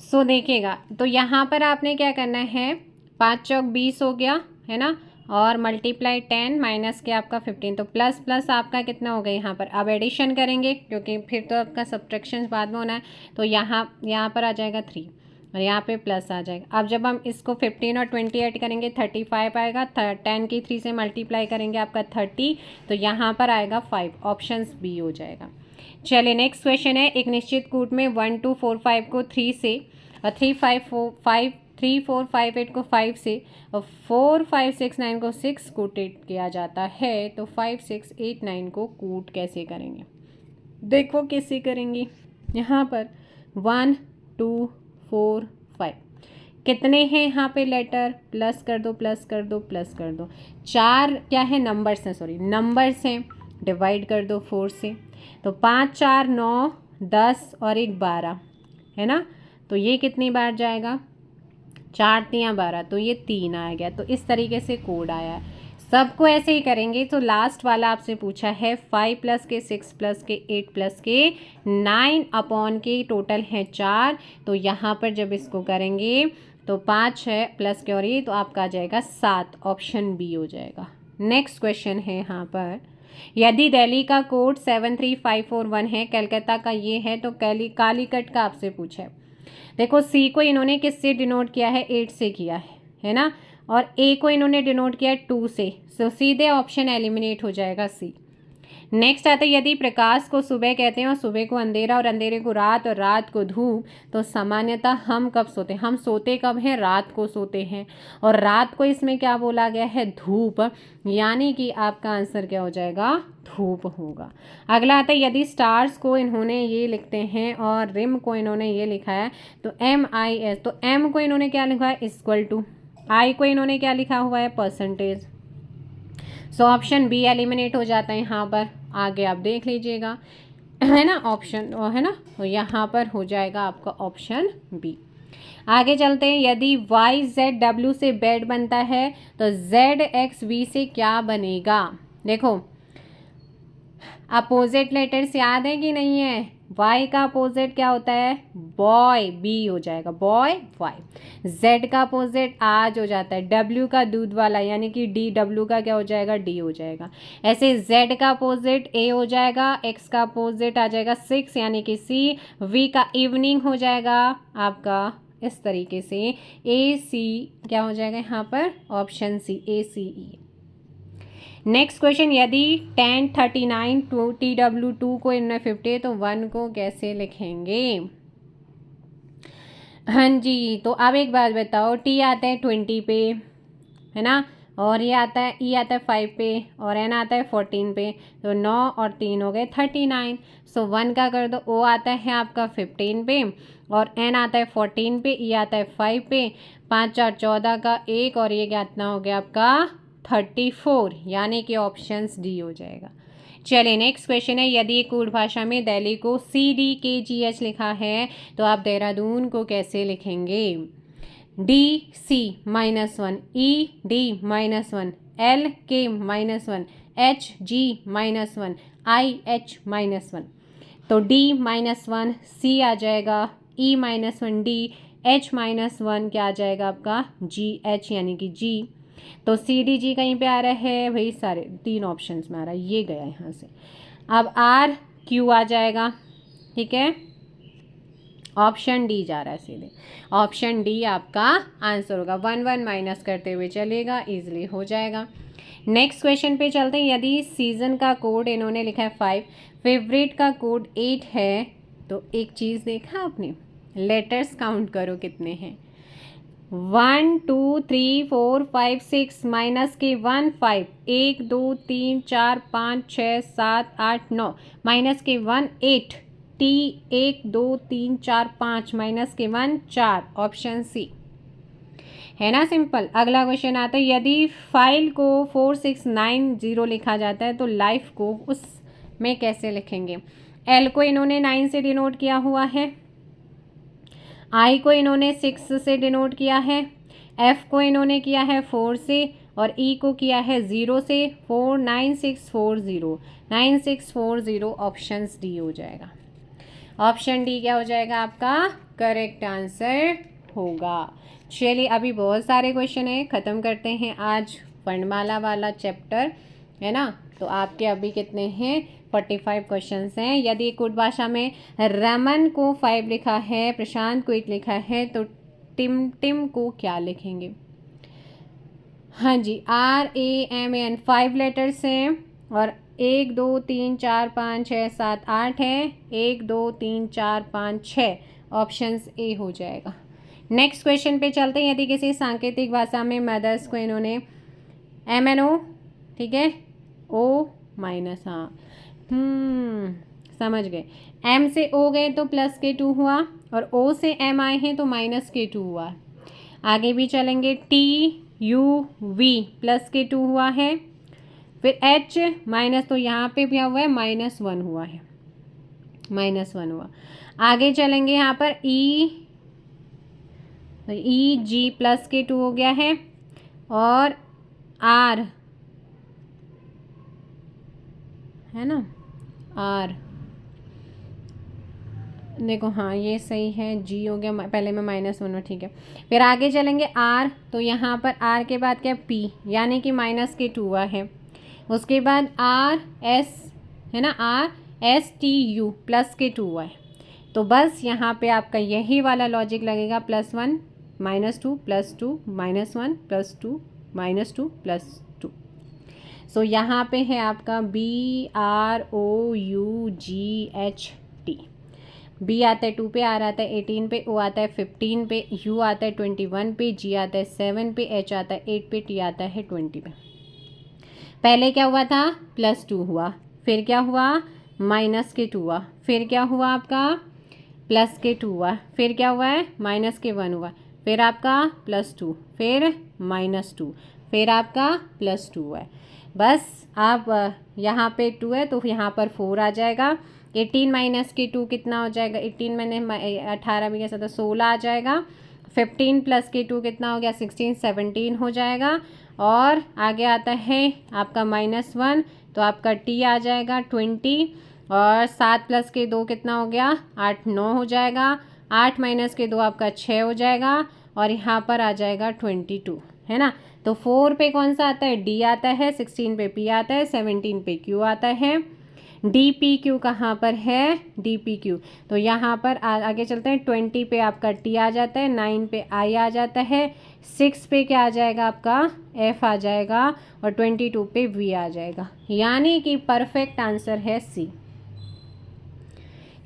सो देखिएगा, तो यहाँ पर आपने क्या करना है, 5 चौक 20 हो गया है ना, और मल्टीप्लाई 10 माइनस के आपका 15, तो प्लस प्लस आपका कितना हो गया यहाँ पर। अब एडिशन करेंगे क्योंकि फिर तो आपका सब्ट्रैक्शन बाद में होना है, तो यहाँ पर आ जाएगा 3 और यहाँ पे प्लस आ जाएगा। अब जब हम इसको 15 और 20 ऐड करेंगे 35 आएगा, 10 की 3 से मल्टीप्लाई करेंगे आपका 30, तो यहाँ पर आएगा 5, ऑप्शन बी हो जाएगा। चलिए नेक्स्ट क्वेश्चन है, एक निश्चित कूट में 1 2 4 5 को 3 से और 3 4 5 8 को 5 से और 4 5 6 9 को 6 कूटेड किया जाता है, तो 5 6 8 9 को कूट कैसे करेंगे, देखो कैसे करेंगे। यहाँ पर 1 2 4 5 कितने हैं यहाँ पे लेटर, प्लस कर दो प्लस कर दो प्लस कर दो, 4 क्या है नंबर्स हैं, सॉरी नंबर्स हैं, डिवाइड कर दो 4 से, तो 5 4 9 10 और 1 12 है ना, तो ये कितनी बार जाएगा, 4 3 12, तो ये 3 आ गया। तो इस तरीके से कोड आया है, सबको ऐसे ही करेंगे। तो लास्ट वाला आपसे पूछा है 5 प्लस के 6 प्लस के 8 प्लस के 9 अपॉन के टोटल है 4, तो यहाँ पर जब इसको करेंगे तो 5 है प्लस के और ये, तो आपका आ जाएगा 7, ऑप्शन बी हो जाएगा। नेक्स्ट क्वेश्चन है यहाँ पर, यदि दिल्ली का कोड 73541 है, कलकत्ता का ये है, तो कालीकट का आपसे पूछा है। देखो सी को इन्होंने किससे डिनोट किया है, 8 से किया है ना, और ए को इन्होंने डिनोट किया है 2 से, सो सीधे ऑप्शन एलिमिनेट हो जाएगा सी। नेक्स्ट आता है, यदि प्रकाश को सुबह कहते हैं और सुबह को अंधेरा और अंधेरे को रात और रात को धूप, तो सामान्यतः हम कब सोते हैं, हम सोते कब हैं, रात को सोते हैं, और रात को इसमें क्या बोला गया है, धूप, यानी कि आपका आंसर क्या हो जाएगा, धूप होगा। अगला आता है, यदि स्टार्स को इन्होंने ये लिखते हैं और रिम को इन्होंने ये लिखा है, तो MIS, तो M को इन्होंने क्या लिखा है, इक्वल टू, I को इन्होंने क्या लिखा हुआ है, percentage, so option B eliminate हो जाता है यहाँ पर। आगे आप देख लीजिएगा है ना, ऑप्शन है ना, तो यहाँ पर हो जाएगा आपका ऑप्शन बी। आगे चलते हैं, यदि YZW से बेड बनता है तो ZXV से क्या बनेगा। देखो अपोजिट लेटर्स याद है कि नहीं है? वाई का अपोजिट क्या होता है? बॉय, बी हो जाएगा, बॉय वाई। जेड का अपोजिट आज हो जाता है, डब्ल्यू का दूध वाला यानी कि डी, डब्ल्यू का क्या हो जाएगा? डी हो जाएगा। ऐसे जेड का अपोजिट ए हो जाएगा, एक्स का अपोजिट आ जाएगा सिक्स यानी कि सी, वी का इवनिंग हो जाएगा आपका इस तरीके से, ए सी क्या हो जाएगा यहाँ पर? ऑप्शन सी, ए सी ई। नेक्स्ट क्वेश्चन, यदि 10 39 TW 2 को इनमें 50 तो 1 को कैसे लिखेंगे? हाँ जी, तो अब एक बात बताओ, टी आता है 20 पे, है ना, और ये आता है ई आता है 5 पे, और एन आता है 14 पे, तो 9 और 3 हो गए 39। सो 1 का कर दो, ओ आता है आपका 15 पे, और एन आता है 14 पे, ई आता है 5 पे, 5 4 14 का 1, और ये कितना हो गया आपका? 34, यानी कि ऑप्शन डी हो जाएगा। चलिए नेक्स्ट क्वेश्चन है, यदि कोड भाषा में दिल्ली को CDKGH लिखा है तो आप देहरादून को कैसे लिखेंगे? DC -1, ED -1, LK -1, HG -1, IH -1। तो D -1 C आ जाएगा, E -1 D, H -1 क्या आ जाएगा आपका? GH यानी कि G। तो CDG कहीं पे आ रहा है भाई? सारे 3 ऑप्शंस में आ रहा है, ये गया यहाँ से। अब RQ आ जाएगा, ठीक है, ऑप्शन डी जा रहा है सीधे, ऑप्शन डी आपका आंसर होगा। 1 1 माइनस करते हुए चलेगा, इजीली हो जाएगा। नेक्स्ट क्वेश्चन पे चलते हैं, यदि सीजन का कोड इन्होंने लिखा है 5, फेवरेट का कोड 8 है, तो एक चीज़ देखा आपने, लेटर्स काउंट करो कितने हैं? 1 2 3 4 5 6 माइनस के 1 5, 1 2 3 4 5 6 7 8 9 माइनस के 1 8, टी 1 2 3 4 5 माइनस के 1 4, ऑप्शन सी है ना, सिंपल। अगला क्वेश्चन आता है, यदि फाइल को 4690 लिखा जाता है तो लाइफ को उसमें कैसे लिखेंगे? एल को इन्होंने 9 से डिनोट किया हुआ है, आई को इन्होंने 6 से डिनोट किया है, एफ को इन्होंने किया है 4 से, और ई को किया है 0 से। 49640, 9640 ऑप्शन डी हो जाएगा। ऑप्शन डी क्या हो जाएगा आपका? करेक्ट आंसर होगा। चलिए अभी बहुत सारे क्वेश्चन है, ख़त्म करते हैं आज वर्णमाला वाला चैप्टर, है ना। तो आपके अभी कितने हैं? 45 क्वेश्चंस हैं। यदि कुट भाषा में रमन को 5 लिखा है, प्रशांत को 8 लिखा है, तो टिम को क्या लिखेंगे? हाँ जी, RAMAN 5 लेटर्स हैं, और 1 2 3 4 5 6 7 8 है, 1 2 3 4 5 6, ऑप्शन ए हो जाएगा। नेक्स्ट क्वेश्चन पे चलते हैं, यदि किसी सांकेतिक भाषा में मदर्स को इन्होंने MNO, ठीक है, O माइनस, हाँ समझ गए, M से O गए तो प्लस के 2 हुआ, और O से M आए हैं तो माइनस के 2 हुआ। आगे भी चलेंगे, TUV प्लस के 2 हुआ है, फिर H माइनस, तो यहाँ पे भी हुआ है -1 हुआ है, -1 हुआ। आगे चलेंगे यहाँ पर EG प्लस के 2 हो गया है, और R है ना, R देखो, हाँ ये सही है, G हो गया, पहले में -1 हो, ठीक है। फिर आगे चलेंगे R, तो यहाँ पर R के बाद क्या? P, यानी कि -2 हुआ है। उसके बाद RS है ना, RSTU प्लस के 2 हुआ है। तो बस यहाँ पे आपका यही वाला लॉजिक लगेगा, +1 -2 +2 -1 +2 -2 +2। सो यहाँ पे है आपका BROUGHT। B आता है 2 पे, R आता है 18 पे, O आता है 15 पे, U आता है 21 पे, G आता है 7 पे, H आता है 8 पे, T आता है 20 पे। पहले क्या हुआ था? +2 हुआ, फिर क्या हुआ? -2 हुआ, फिर क्या हुआ आपका? +2 हुआ, फिर क्या हुआ है? -1 हुआ, फिर आपका +2, फिर -2, फिर आपका +2 हुआ है। बस आप यहाँ पे 2 है तो यहाँ पर 4 आ जाएगा। 18 - के 2 कितना हो जाएगा? 18 मैंने 18 भी कैसा था, 16 आ जाएगा। 15 + के 2 कितना हो गया? 16 17 हो जाएगा। और आगे आता है आपका -1, तो आपका टी आ जाएगा 20 और 7 प्लस के 2 कितना हो गया 8 9 हो जाएगा, 8 माइनस के 2 आपका 6 हो जाएगा और यहाँ पर आ जाएगा 22, है ना। तो 4 पे कौन सा आता है डी आता है, 16 पे पी आता है, 17 पे क्यू आता है। डी पी क्यू कहाँ पर है डी पी क्यू, तो यहाँ पर आगे चलते हैं। 20 पे आपका टी आ जाता है, 9 पे आई आ जाता है, 6 पे क्या आ जाएगा आपका एफ आ जाएगा और 22 पे वी आ जाएगा, यानी कि परफेक्ट आंसर है सी।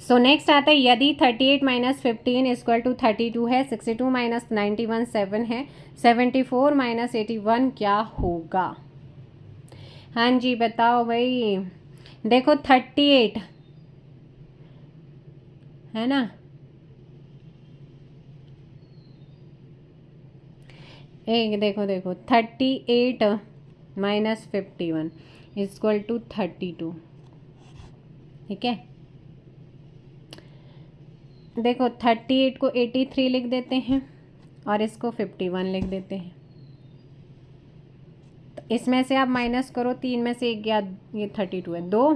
सो नेक्स्ट आता है यदि 38 माइनस 15 इक्वल टू 32 है, 62 माइनस 91 7 है, 74 माइनस 81 क्या होगा। हाँ जी बताओ भाई। देखो 38 है ना, एक देखो 38 माइनस 51 इक्वल टू 32, ठीक है। देखो 38 को 83 लिख देते हैं और इसको 51 लिख देते हैं। तो इसमें से आप माइनस करो, 3 में से 1 गया, ये 32 है 2,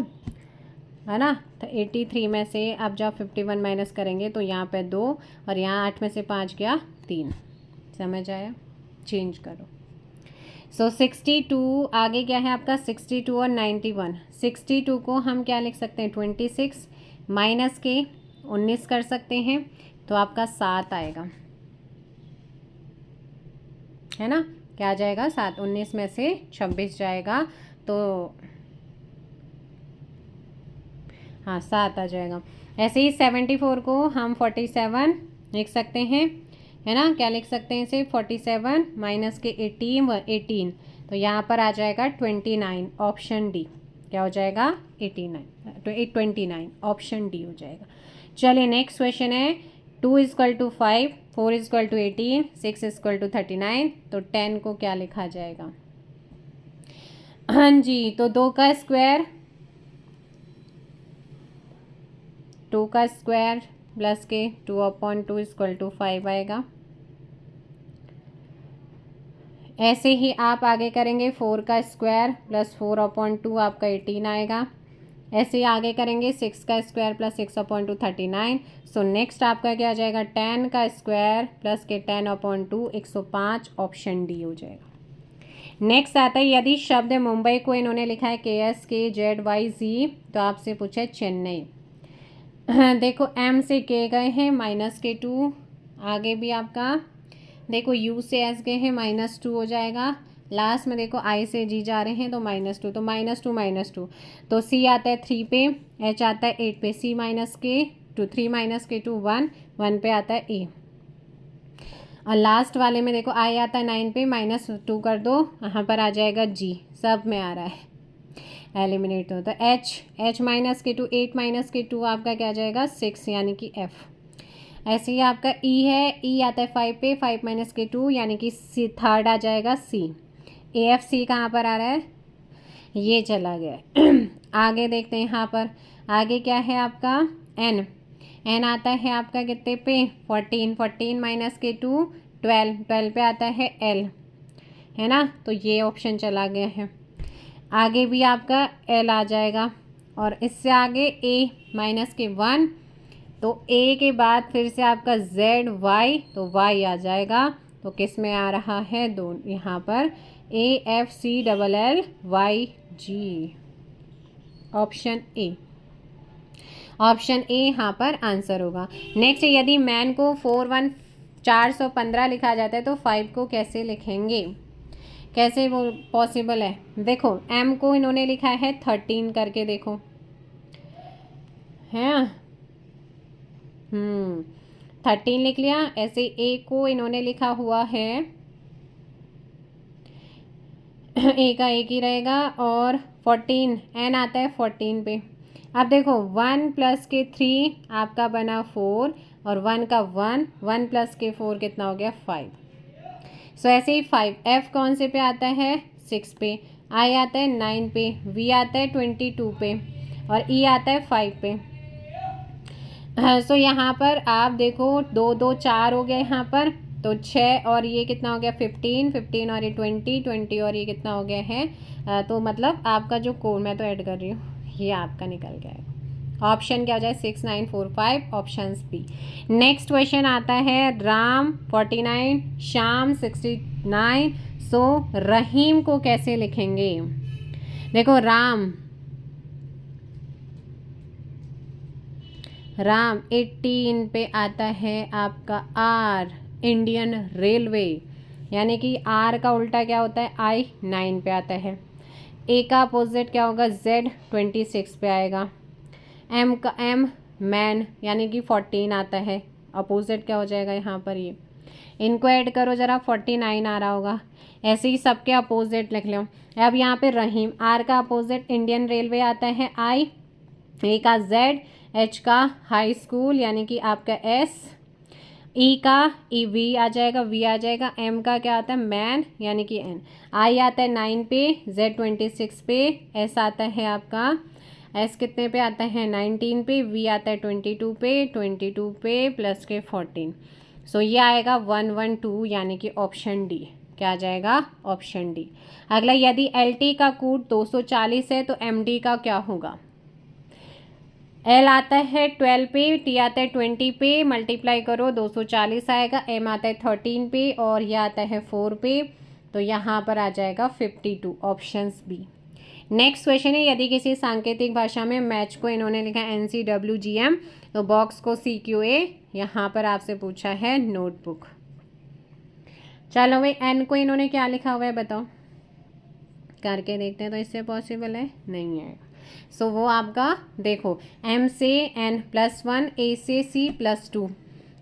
है ना। तो 83 में से आप जब 51 माइनस करेंगे तो यहाँ पे 2 और यहाँ 8 में से 5 गया 3, समझ आया। चेंज करो। सो 62 आगे क्या है आपका 62 और 91। 62 को हम क्या लिख सकते हैं 26 माइनस के 19 कर सकते हैं तो आपका 7 आएगा, है ना। क्या आ जाएगा 7, 19 में से 26 जाएगा तो हाँ 7 आ जाएगा। ऐसे ही 74 को हम 47 लिख सकते हैं, है ना। क्या लिख सकते हैं इसे 47 माइनस के 18 तो यहाँ पर आ जाएगा 29, ऑप्शन डी। क्या हो जाएगा 29 ऑप्शन डी हो जाएगा। चलिए नेक्स्ट क्वेश्चन है 2 equal to 5, 4 equal to 18, 6 equal to 39, तो 10 को क्या लिखा जाएगा। हाँ जी, तो 2 का स्क्वायर प्लस के 2/2 इक्वल टू 5 आएगा। ऐसे ही आप आगे करेंगे 4 का स्क्वायर प्लस 4/2 आपका 18 आएगा। ऐसे ही आगे करेंगे 6 का स्क्वायर प्लस 6/2 39। सो नेक्स्ट आपका क्या आ जाएगा 10 का स्क्वायर प्लस के 10/2 105, ऑप्शन डी हो जाएगा। नेक्स्ट आता है यदि शब्द मुंबई को इन्होंने लिखा है KSKZYZ तो आपसे पूछा है चेन्नई। देखो M से K गए हैं -2, आगे भी आपका देखो U से S गए हैं -2 हो जाएगा। लास्ट में देखो I से G जा रहे हैं तो -2, तो -2 तो C आता है 3 पे, H आता है 8 पे, C माइनस के 2 3 माइनस के 2 1 पे आता है A। और लास्ट वाले में देखो I आता है 9 पे, -2 कर दो, यहाँ पर आ जाएगा G, सब में आ रहा है एलिमिनेट हो। तो H माइनस के 2 8 माइनस के 2 आपका क्या आ जाएगा 6, यानी कि F। ऐसे ही आपका E है, E आता है 5 पे, 5 माइनस के 2 यानी कि C, थर्ड आ जाएगा C। AFC कहाँ पर आ रहा है, ये चला गया। आगे देखते हैं यहाँ पर आगे क्या है आपका N आता है आपका कितने पे 14 माइनस के 2 12 पे आता है L, है ना। तो ये ऑप्शन चला गया है। आगे भी आपका L आ जाएगा और इससे आगे A माइनस के 1, तो A के बाद फिर से आपका ZY, तो Y आ जाएगा। तो किस में आ रहा है यहाँ पर AFCLLYG, ऑप्शन ए यहाँ पर आंसर होगा। नेक्स्ट यदि मैन को 415 लिखा जाता है तो 5 को कैसे लिखेंगे, कैसे वो पॉसिबल है। देखो M को इन्होंने लिखा है 13 करके, देखो है 13 लिख लिया। ऐसे A को इन्होंने लिखा हुआ है A का एक ही रहेगा और 14 N आता है 14 पे। अब देखो 1 प्लस के 3 आपका बना 4 और 1 का 1 प्लस के 4 कितना हो गया 5। सो ऐसे ही 5 F कौन से पे आता है 6 पे, I आता है 9 पे, V आता है 22 पे और E आता है 5 पे। सो यहाँ पर आप देखो 2 2 4 हो गया यहाँ पर, तो 6 और ये कितना हो गया 15, 15 और ये 20, 20 और ये कितना हो गया है तो मतलब आपका जो कोड मैं तो ऐड कर रही हूँ ये आपका निकल गया है। ऑप्शन क्या हो जाए 6, 9, 4, 5 ऑप्शन बी। नेक्स्ट क्वेश्चन आता है राम 49, श्याम 69, सो रहीम को कैसे लिखेंगे। देखो राम 18 पे आता है आपका आर इंडियन रेलवे, यानी कि आर का उल्टा क्या होता है आई, 9 पे आता है। ए का अपोजिट क्या होगा जेड, 26 पे आएगा। एम का एम मैन यानी कि 14 आता है, अपोजिट क्या हो जाएगा यहाँ पर ये, इनको ऐड करो ज़रा 49 आ रहा होगा। ऐसे ही सबके अपोजिट लिख लो। अब यहाँ पे रहीम आर का अपोजिट इंडियन रेलवे आता है आई, ए का जेड, एच का हाई स्कूल यानी कि आपका एस, ई का ई वी आ जाएगा, वी आ जाएगा। एम का क्या आता है मैन यानी कि एन, आई आता है 9 पे, जेड 26 पे, एस आता है आपका एस कितने पे आता है 19 पे, वी आता है 22 पे, 22 पे प्लस के 14, सो ये आएगा 112 यानी कि ऑप्शन डी। क्या आ जाएगा ऑप्शन डी। अगला यदि एल टी का कूट 240 है तो एम डी का क्या होगा। एल आता है 12 पे, टी आता है 20 पे, मल्टीप्लाई करो 240 आएगा, एम आता है 13 पे और यह आता है 4 पे, तो यहाँ पर आ जाएगा 52 ऑप्शंस बी। नेक्स्ट क्वेश्चन है यदि किसी सांकेतिक भाषा में मैच को इन्होंने लिखा NCWGM तो बॉक्स को CQA, यहाँ पर आपसे पूछा है नोटबुक। चलो भाई एन को इन्होंने क्या लिखा हुआ है बताओ, करके देखते हैं तो इससे पॉसिबल है नहीं है। सो वो आपका देखो M से N +1, A से C +2,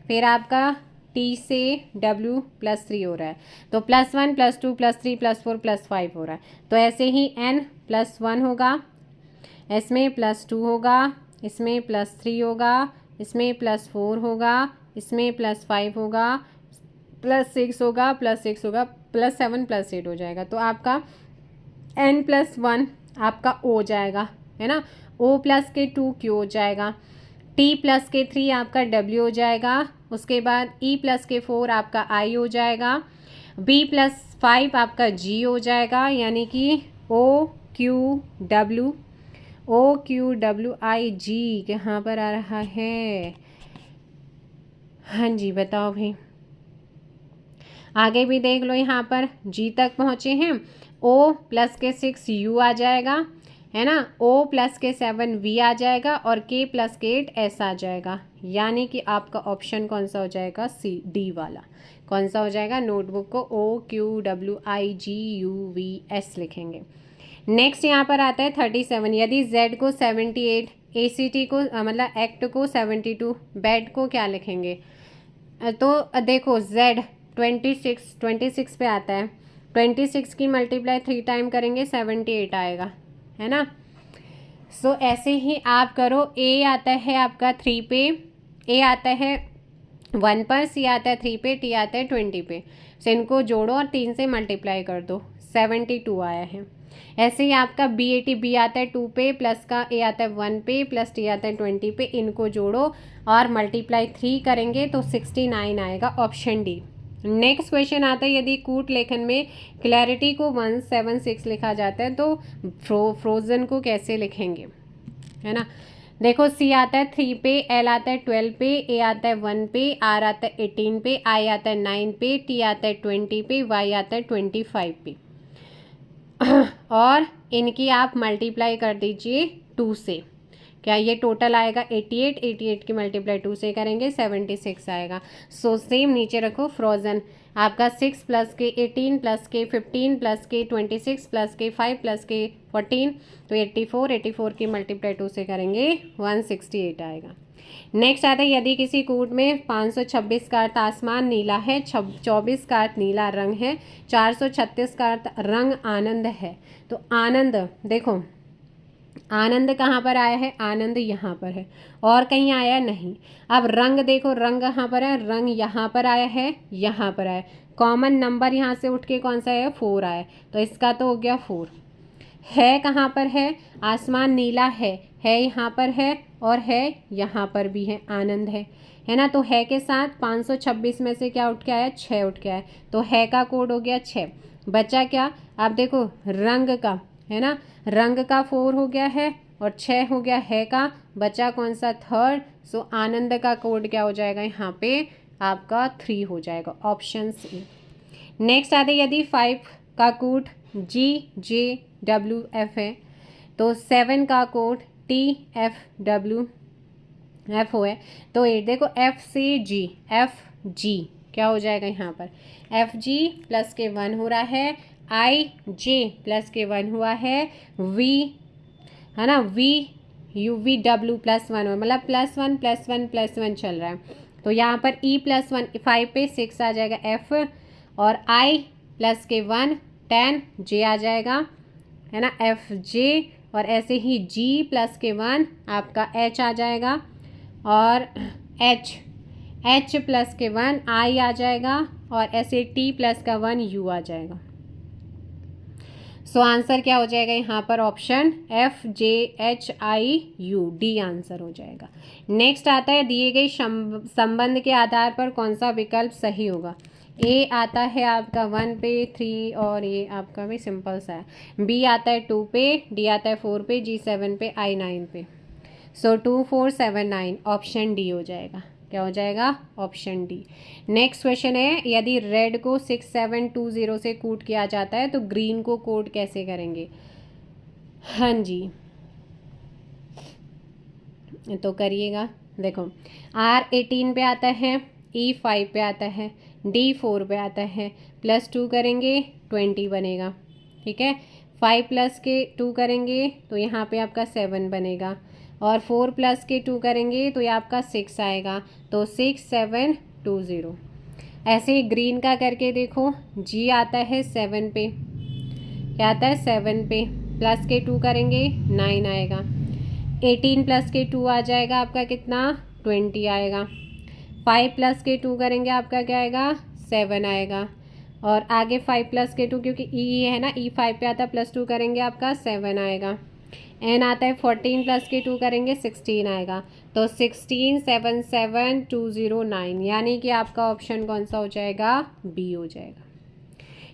फिर आपका T से W +3 हो रहा है, तो +1 +2 +3 +4 +5 हो रहा है, तो ऐसे ही N +1 होगा, इसमें +2 होगा, इसमें +3 होगा, इसमें +4 होगा, इसमें +5 होगा, +6 होगा, +6 होगा, +7 +8 हो जाएगा, तो आपका N+1 आपका O हो जाएगा है ना, O + के 2 Q हो जाएगा, T + के 3 आपका W हो जाएगा, उसके बाद E + के 4 आपका I हो जाएगा, B + 5 आपका G हो जाएगा, यानी कि OQWIG कहाँ पर आ रहा है। हाँ जी बताओ भाई, आगे भी देख लो, यहाँ पर G तक पहुँचे हैं, O + के 6 U आ जाएगा है ना, O + के 7 V आ जाएगा और K + के 8 S आ जाएगा, यानी कि आपका ऑप्शन कौन सा हो जाएगा C D वाला। कौन सा हो जाएगा, नोटबुक को OQWIGUVS लिखेंगे। नेक्स्ट यहाँ पर आता है 37, यदि Z को 78, ACT को मतलब एक्ट को 72, बेड को क्या लिखेंगे। तो देखो Z 26 पे आता है, 26 की मल्टीप्लाई 3 टाइम करेंगे 78 आएगा है ना। सो ऐसे ही आप करो, A आता है आपका 3 पे, A आता है 1 पर, C आता है 3 पे, T आता है 20 पे, सो इनको जोड़ो और 3 से मल्टीप्लाई कर दो, 72 आया है। ऐसे ही आपका B आता है 2 पे, प्लस का A आता है 1 पे, प्लस T आता है 20 पे, इनको जोड़ो और मल्टीप्लाई 3 करेंगे तो 69 आएगा, ऑप्शन डी। नेक्स्ट क्वेश्चन आता है यदि कूट लेखन में क्लैरिटी को 176 लिखा जाता है तो फ्रोजन को कैसे लिखेंगे है ना। देखो C आता है 3 पे, L आता है 12 पे, A आता है 1 पे, R आता है 18 पे, I आता है 9 पे, T आता है 20 पे, Y आता है 25 पे और इनकी आप मल्टीप्लाई कर दीजिए 2 से, क्या ये टोटल आएगा 88, 88 की मल्टीप्लाई 2 से करेंगे 76 आएगा। सो सेम नीचे रखो फ्रोजन आपका 6 + के 18 + के 15 + के 26 + के 5 + के 14, तो 84 की मल्टीप्लाई 2 से करेंगे 168 आएगा। नेक्स्ट आता है यदि किसी कूट में 526 का अर्थ आसमान नीला है, 24 का अर्थ नीला रंग है, 436 का अर्थ रंग आनंद है, तो आनंद देखो आनंद कहाँ पर आया है, आनंद यहाँ पर है और कहीं आया नहीं। अब रंग देखो, रंग कहाँ पर है, रंग यहाँ पर आया है, यहाँ पर आया, कॉमन नंबर यहाँ से उठ के कौन सा है 4 आया, तो इसका तो हो गया 4। है कहाँ पर है, आसमान नीला है यहाँ पर है और है यहाँ पर भी है, आनंद है, है ना। तो है के साथ 526 में से क्या उठ के आया, 6 उठ के आया, तो है का कोड हो गया 6। बचा क्या, आप देखो रंग का, है ना, रंग का 4 हो गया है और 6 हो गया है का, बचा कौन सा, थर्ड। सो आनंद का कोड क्या हो जाएगा यहाँ पे आपका 3 हो जाएगा, ऑप्शन सी। नेक्स्ट आते यदि 5 का कोड GJWF है तो 7 का कोड TFWF है तो 8, देखो F से G, FG क्या हो जाएगा यहाँ पर, FG प्लस के 1 हो रहा है, IJ प्लस के 1 हुआ है, V है ना, VUVW प्लस 1 हो, मतलब +1 चल रहा है। तो यहाँ पर E प्लस 1 5 पे 6 आ जाएगा F, और I प्लस के 1 10 J आ जाएगा, है ना, FJ, और ऐसे ही G प्लस के 1 आपका H आ जाएगा, और H प्लस के 1 I आ जाएगा, और ऐसे T प्लस का 1 U आ जाएगा। सो आंसर क्या हो जाएगा यहाँ पर, ऑप्शन FJHIU डी आंसर हो जाएगा। नेक्स्ट आता है दिए गए संबंध के आधार पर कौन सा विकल्प सही होगा। ए आता है आपका 1 पे 3, और ये आपका भी सिंपल सा है। बी आता है 2 पे, डी आता है 4 पे, जी 7 पे, आई 9 पे। सो 2 4 7 9 ऑप्शन डी हो जाएगा। क्या हो जाएगा, ऑप्शन डी। नेक्स्ट क्वेश्चन है यदि रेड को 6720 से कोड किया जाता है तो ग्रीन को कोड कैसे करेंगे। हाँ जी, तो करिएगा। देखो R18 पे आता है, E5 पे आता है, D4 पे आता है, +2 करेंगे 20 बनेगा, ठीक है। 5 प्लस के 2 करेंगे तो यहाँ पे आपका 7 बनेगा, और 4 प्लस के 2 करेंगे तो ये आपका 6 आएगा, तो 6720। ऐसे ही ग्रीन का करके देखो, G आता है 7 पे, क्या आता है 7 पे, प्लस के 2 करेंगे 9 आएगा, 18 प्लस के 2 आ जाएगा आपका कितना, 20 आएगा, 5 प्लस के 2 करेंगे आपका क्या आएगा, 7 आएगा, और आगे 5 प्लस के 2 क्योंकि E है ना, E5 पे आता है, +2 करेंगे आपका 7 आएगा, N आता है 14 प्लस के 2 करेंगे 16 आएगा, तो 16 7 7 2 0 9, यानी कि आपका ऑप्शन कौन सा हो जाएगा, बी हो जाएगा।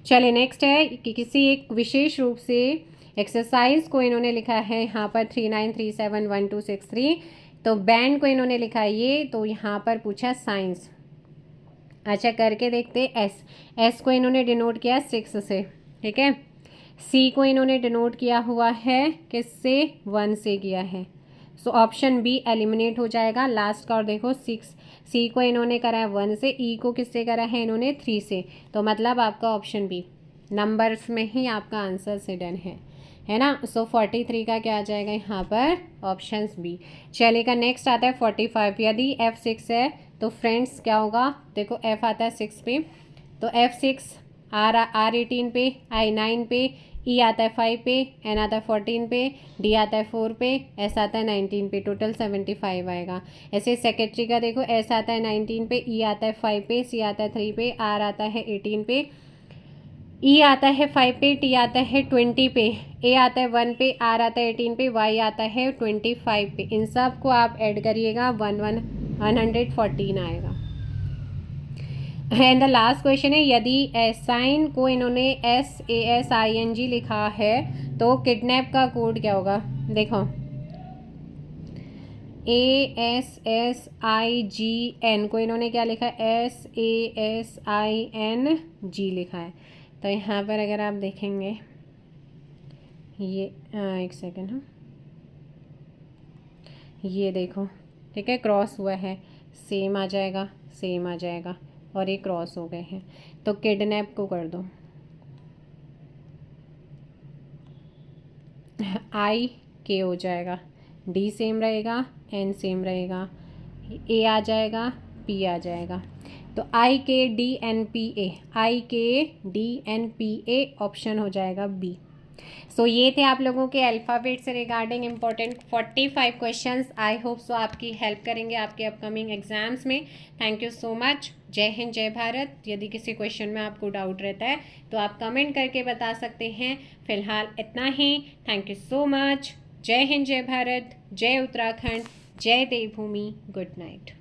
चलिए नेक्स्ट है कि किसी एक विशेष रूप से एक्सरसाइज को इन्होंने लिखा है यहाँ पर 3 9 3 7 1 2 6 3, तो बैंड को इन्होंने लिखा है ये, तो यहाँ पर पूछा साइंस। अच्छा करके देखते, एस को इन्होंने डिनोट किया 6 से, ठीक है। सी को इन्होंने डिनोट किया हुआ है किससे, 1 से किया है, सो ऑप्शन बी एलिमिनेट हो जाएगा लास्ट का। और देखो 6, सी को इन्होंने करा है 1 से, ई को किससे करा है इन्होंने 3 से, तो मतलब आपका ऑप्शन बी नंबर्स में ही आपका आंसर सिडन है ना। सो 43 का क्या आ जाएगा यहाँ पर, ऑप्शन बी। चलेगा नेक्स्ट आता है 45, यदि F6 है तो फ्रेंड्स क्या होगा, देखो F आता है 6 पे, तो F6 R18 पे, I9 पे, E आता है 5 पे, N आता है 14 पे, D आता है 4 पे, S आता है 19 पे, टोटल 75 आएगा। ऐसे सेक्रेटरी का देखो, S आता है 19 पे, E आता है 5 पे, C आता है 3 पे, R आता है 18 पे, E आता है 5 पे, T आता है 20 पे, A आता है 1 पे, R आता है 18 पे, Y आता है 25 पे। इन सब को आप ऐड करिएगा 114 आएगा। एंड द लास्ट क्वेश्चन है यदि साइन को इन्होंने SASING लिखा है तो किडनैप का कोड क्या होगा। देखो ASSIGN को इन्होंने क्या लिखा है, SASING लिखा है, तो यहाँ पर अगर आप देखेंगे ये एक सेकेंड, हाँ ये देखो, ठीक है, क्रॉस हुआ है, सेम आ जाएगा, सेम आ जाएगा, और ये क्रॉस हो गए हैं, तो किडनैप को कर दो IK हो जाएगा, D सेम रहेगा, N सेम रहेगा, A आ जाएगा, P आ जाएगा, तो IKDNPA ऑप्शन हो जाएगा B। सो ये थे आप लोगों के अल्फ़ाबेट से regarding important 45 questions. I hope so आपकी हेल्प करेंगे आपके अपकमिंग एग्जाम्स में। Thank you so much. जय हिंद जय भारत। यदि किसी क्वेश्चन में आपको डाउट रहता है तो आप कमेंट करके बता सकते हैं। फिलहाल इतना ही। Thank you so much. जय हिंद जय भारत, जय उत्तराखंड, जय देवभूमि। Good night.